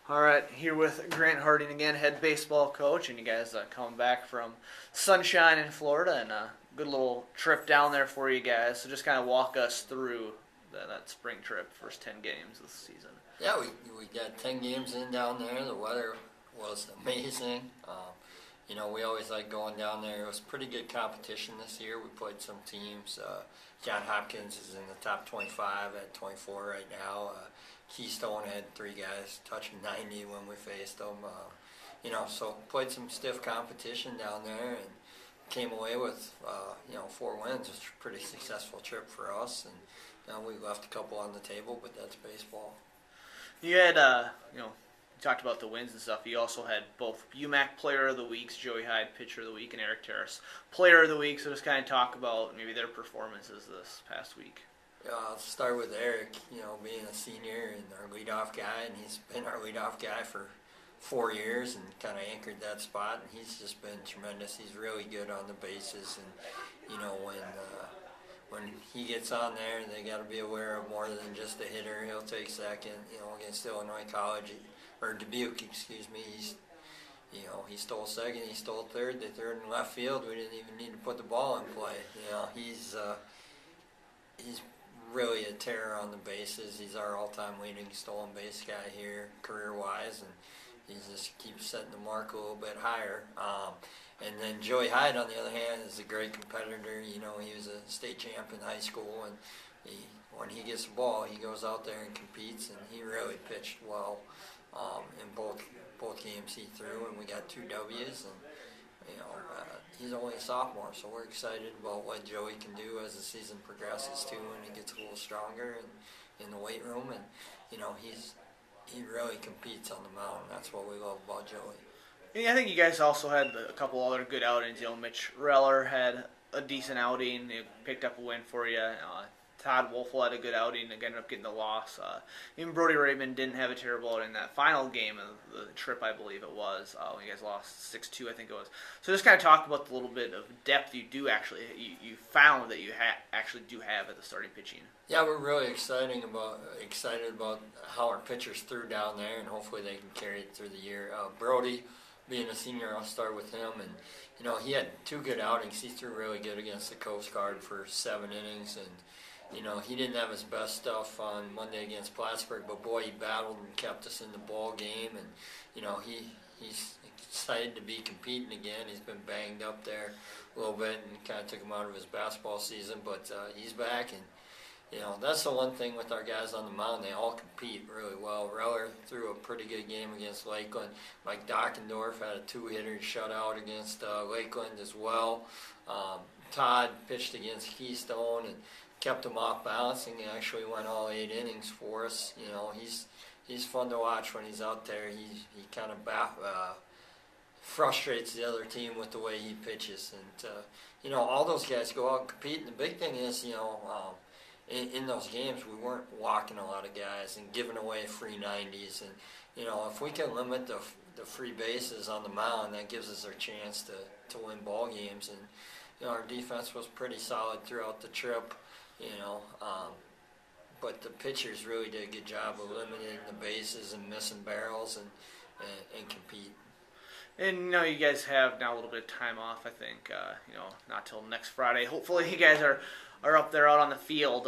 All right, here with Grant Harding again, head baseball coach, and you guys coming back from sunshine in Florida and a good little trip down there for you guys. So just kind of walk us through that spring trip, first 10 games this season. Yeah, we got 10 games in down there. The weather was amazing. We always like going down there. It was pretty good competition this year. We played some teams. John Hopkins is in the top 25 at 24 right now. Keystone had 3 guys touching 90 when we faced them. So played some stiff competition down there and came away with 4 wins. It was a pretty successful trip for us, and we left a couple on the table, but that's baseball. You had, you talked about the wins and stuff. You also had both UMAC Player of the Weeks, Joey Hyde Pitcher of the Week, and Eric Terrace Player of the Week. So just kind of talk about maybe their performances this past week. I'll start with Eric, being a senior and our leadoff guy, and he's been our leadoff guy for 4 years and kind of anchored that spot, and he's just been tremendous. He's really good on the bases, and, when he gets on there, they got to be aware of more than just a hitter. He'll take second, against Illinois College, or Dubuque, excuse me. He stole second, he stole third, they third and left field. We didn't even need to put the ball in play. He's really a terror on the bases. He's our all-time leading stolen base guy here, career-wise, and he just keeps setting the mark a little bit higher. And then Joey Hyde, on the other hand, is a great competitor. He was a state champ in high school, and when he gets the ball, he goes out there and competes, and he really pitched well in both games he threw, and we got 2 W's, and he's only a sophomore, so we're excited about what Joey can do as the season progresses too, and he gets a little stronger in the weight room, and he really competes on the mound. That's what we love about Joey. I think you guys also had a couple other good outings. Mitch Reller had a decent outing. He picked up a win for you. Todd Wolfel had a good outing. Ended up getting the loss. Even Brody Raymond didn't have a terrible outing in that final game of the trip, I believe it was. You guys lost 6-2, I think it was. So just kind of talk about the little bit of depth you do actually you found that you actually do have at the starting pitching. Yeah, we're really excited about how our pitchers threw down there, and hopefully they can carry it through the year. Brody, being a senior, I'll start with him, and he had 2 good outings. He threw really good against the Coast Guard for 7 innings, and he didn't have his best stuff on Monday against Plattsburgh, but boy, he battled and kept us in the ball game, and he's excited to be competing again. He's been banged up there a little bit and kind of took him out of his basketball season, but he's back, and that's the one thing with our guys on the mound. They all compete really well. Reller threw a pretty good game against Lakeland. Mike Dockendorf had a 2-hitter shutout against Lakeland as well. Todd pitched against Keystone and kept him off balance, and he actually went all 8 innings for us. He's fun to watch when he's out there. He kind of frustrates the other team with the way he pitches, and all those guys go out and compete. And the big thing is, in those games, we weren't walking a lot of guys and giving away free 90s. And, if we can limit the free bases on the mound, that gives us our chance to win ball games. And, our defense was pretty solid throughout the trip, but the pitchers really did a good job of limiting the bases and missing barrels and compete. And you guys have now a little bit of time off, I think, not till next Friday. Hopefully you guys are up there out on the field,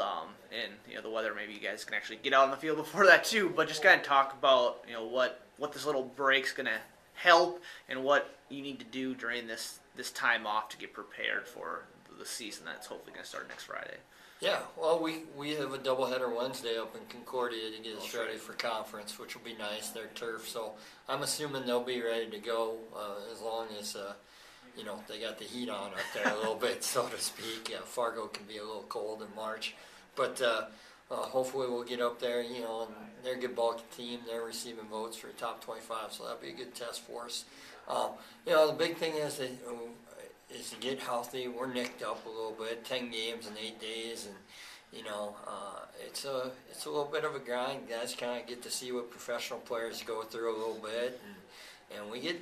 and the weather, maybe you guys can actually get out on the field before that too, but just kind of talk about what this little break's going to help and what you need to do during this time off to get prepared for the season that's hopefully going to start next Friday. Yeah, well, we have a doubleheader Wednesday up in Concordia to get us ready for conference, which will be nice. They're turf, so I'm assuming they'll be ready to go as long as they got the heat on up there a little bit, so to speak. Yeah, Fargo can be a little cold in March, but hopefully we'll get up there. And they're a good ball team. They're receiving votes for top 25, so that'll be a good test for us. The big thing is to get healthy. We're nicked up a little bit, 10 games in 8 days, and it's a little bit of a grind. Guys kind of get to see what professional players go through a little bit, and we get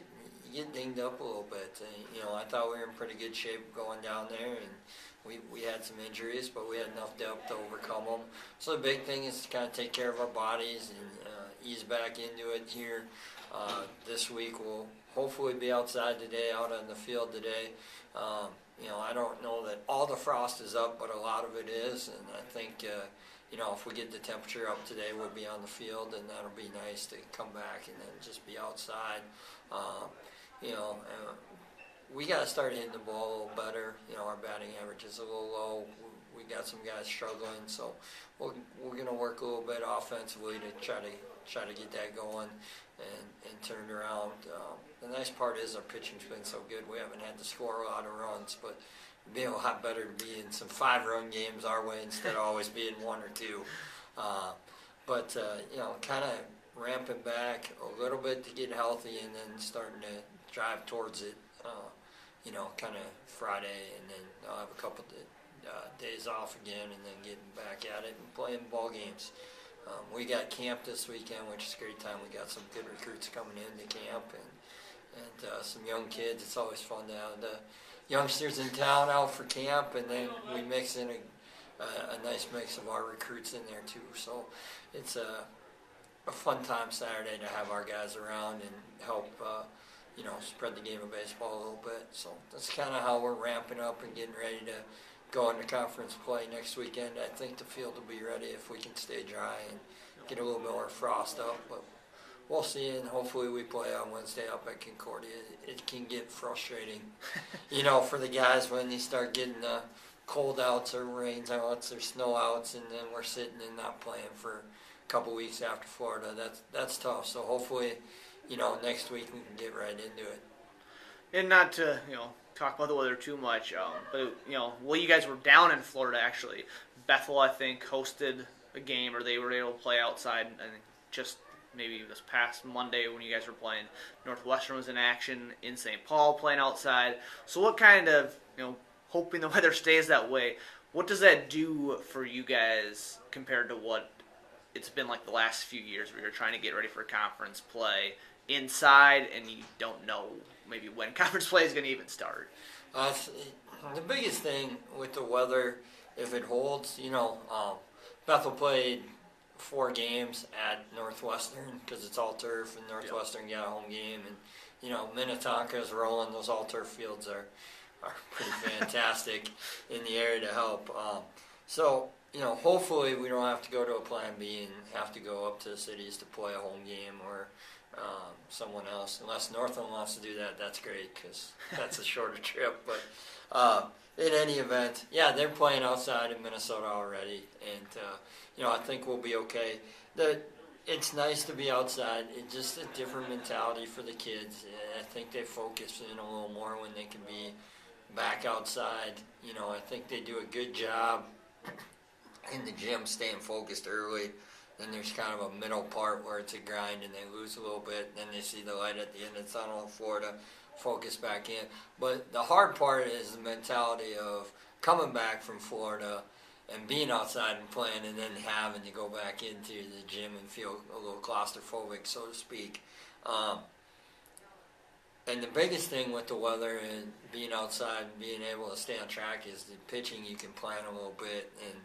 dinged up a little bit. I thought we were in pretty good shape going down there, and we had some injuries, but we had enough depth to overcome them. So the big thing is to kind of take care of our bodies and ease back into it here. This week we'll hopefully be outside today, out on the field today. I don't know that all the frost is up, but a lot of it is, and I think if we get the temperature up today, we'll be on the field, and that'll be nice to come back and then just be outside. We got to start hitting the ball a little better. Our batting average is a little low. We got some guys struggling, so we're going to work a little bit offensively to try to get that going and turned around. The nice part is our pitching's been so good. We haven't had to score a lot of runs, but it'd be a lot better to be in some 5-run games our way instead of always being 1 or 2. Kind of ramping back a little bit to get healthy and then starting to drive towards it, kind of Friday, and then I'll have a couple days off again and then getting back at it and playing ball games. We got camp this weekend, which is a great time. We got some good recruits coming into camp and some young kids. It's always fun to have the youngsters in town out for camp, and then we mix in a nice mix of our recruits in there too. So it's a fun time Saturday to have our guys around and help spread the game of baseball a little bit. So that's kind of how we're ramping up and getting ready to go into conference play next weekend. I think the field will be ready if we can stay dry and get a little bit more frost up, but we'll see, and hopefully we play on Wednesday up at Concordia. It can get frustrating, for the guys when you start getting the cold outs or rains outs or snow outs, and then we're sitting and not playing for a couple weeks after Florida. That's tough. So hopefully, next week we can get right into it. And not to, talk about the weather too much, but, you guys were down in Florida, actually. Bethel, I think, hosted a game, or they were able to play outside, I think, just maybe this past Monday when you guys were playing. Northwestern was in action in St. Paul playing outside. So what kind of, hoping the weather stays that way, what does that do for you guys compared to what it's been like the last few years where you're trying to get ready for conference play inside and you don't know maybe when conference play is going to even start? The biggest thing with the weather, if it holds, Bethel played 4 games at Northwestern because it's all turf, and Northwestern got a home game, and Minnetonka's rolling. Those all turf fields are pretty fantastic in the area to help. Hopefully we don't have to go to a plan B and have to go up to the cities to play a home game or someone else. Unless Northland wants to do that, that's great because that's a shorter trip. But in any event, they're playing outside in Minnesota already, and I think we'll be okay. It's nice to be outside. It's just a different mentality for the kids. I think they focus in a little more when they can be back outside. I think they do a good job in the gym staying focused early. Then there's kind of a middle part where it's a grind and they lose a little bit. Then they see the light at the end of the tunnel in Florida, focus back in. But the hard part is the mentality of coming back from Florida and being outside and playing, and then having to go back into the gym and feel a little claustrophobic, so to speak. And the biggest thing with the weather and being outside and being able to stay on track is the pitching. You can plan a little bit, and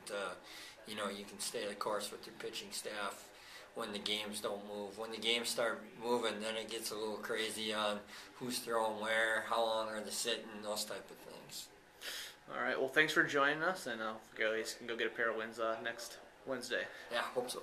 you can stay the course with your pitching staff when the games don't move. When the games start moving, then it gets a little crazy on who's throwing where, how long are they sitting, those type of things. All right. Well, thanks for joining us, and you guys can go get a pair of wins next Wednesday. Yeah, hope so.